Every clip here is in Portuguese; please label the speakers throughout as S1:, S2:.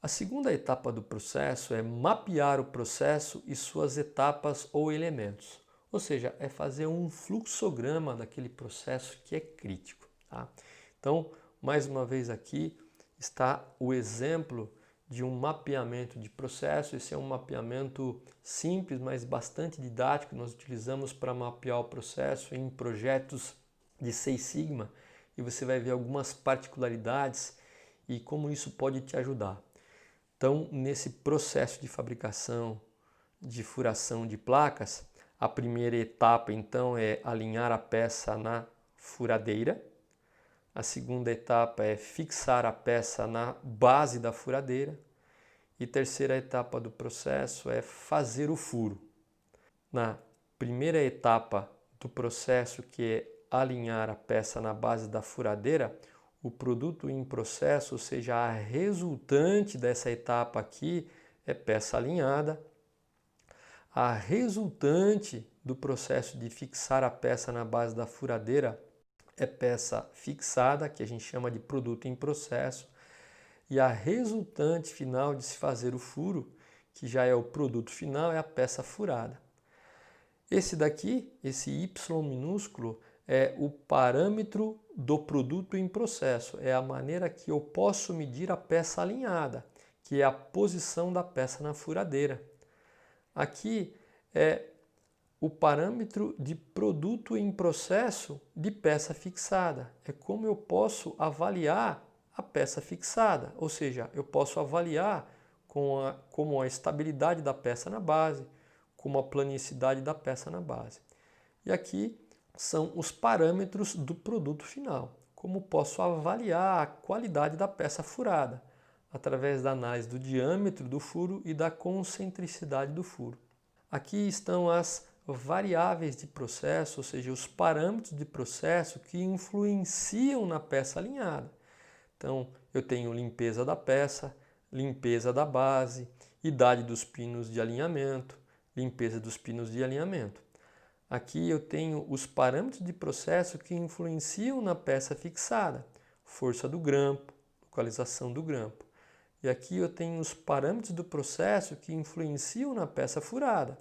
S1: A segunda etapa do processo é mapear o processo e suas etapas ou elementos, ou seja, é fazer um fluxograma daquele processo que é crítico. Tá? Então, mais uma vez aqui está o exemplo de um mapeamento de processo. Esse é um mapeamento simples, mas bastante didático. Nós utilizamos para mapear o processo em projetos de Seis Sigma e você vai ver algumas particularidades e como isso pode te ajudar. Então, nesse processo de fabricação de furação de placas, a primeira etapa então é alinhar a peça na furadeira. A segunda etapa é fixar a peça na base da furadeira. E terceira etapa do processo é fazer o furo. Na primeira etapa do processo, que é alinhar a peça na base da furadeira, o produto em processo, ou seja, a resultante dessa etapa aqui, é peça alinhada. A resultante do processo de fixar a peça na base da furadeira é peça fixada, que a gente chama de produto em processo. E a resultante final de se fazer o furo, que já é o produto final, é a peça furada. Esse daqui, esse Y minúsculo, é o parâmetro do produto em processo. É a maneira que eu posso medir a peça alinhada, que é a posição da peça na furadeira. Aqui é o parâmetro de produto em processo de peça fixada. É como eu posso avaliar a peça fixada, ou seja, eu posso avaliar como a estabilidade da peça na base, como a planicidade da peça na base. E aqui são os parâmetros do produto final, como posso avaliar a qualidade da peça furada, através da análise do diâmetro do furo e da concentricidade do furo. Aqui estão as variáveis de processo, ou seja, os parâmetros de processo que influenciam na peça alinhada. Então, eu tenho limpeza da peça, limpeza da base, idade dos pinos de alinhamento, limpeza dos pinos de alinhamento. Aqui eu tenho os parâmetros de processo que influenciam na peça fixada, força do grampo, localização do grampo. E aqui eu tenho os parâmetros do processo que influenciam na peça furada,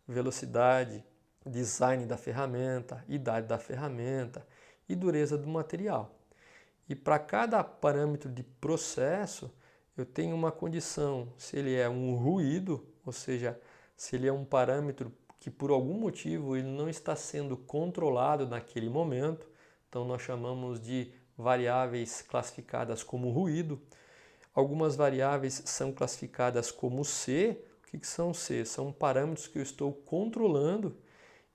S1: velocidade, design da ferramenta, idade da ferramenta e dureza do material. E para cada parâmetro de processo, eu tenho uma condição, se ele é um ruído, ou seja, se ele é um parâmetro que por algum motivo ele não está sendo controlado naquele momento, então nós chamamos de variáveis classificadas como ruído. Algumas variáveis são classificadas como C. O que são C? São parâmetros que eu estou controlando,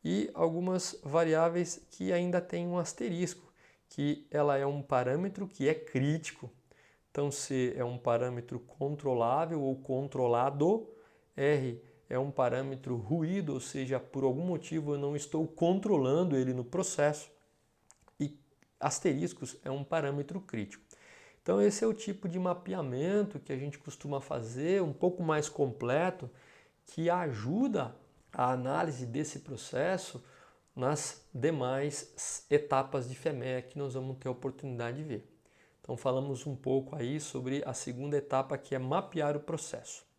S1: e algumas variáveis que ainda têm um asterisco, que ela é um parâmetro que é crítico. Então C é um parâmetro controlável ou controlado, R é um parâmetro ruído, ou seja, por algum motivo eu não estou controlando ele no processo, e asteriscos é um parâmetro crítico. Então esse é o tipo de mapeamento que a gente costuma fazer, um pouco mais completo, que ajuda a análise desse processo nas demais etapas de FEMEA que nós vamos ter a oportunidade de ver. Então falamos um pouco aí sobre a segunda etapa, que é mapear o processo.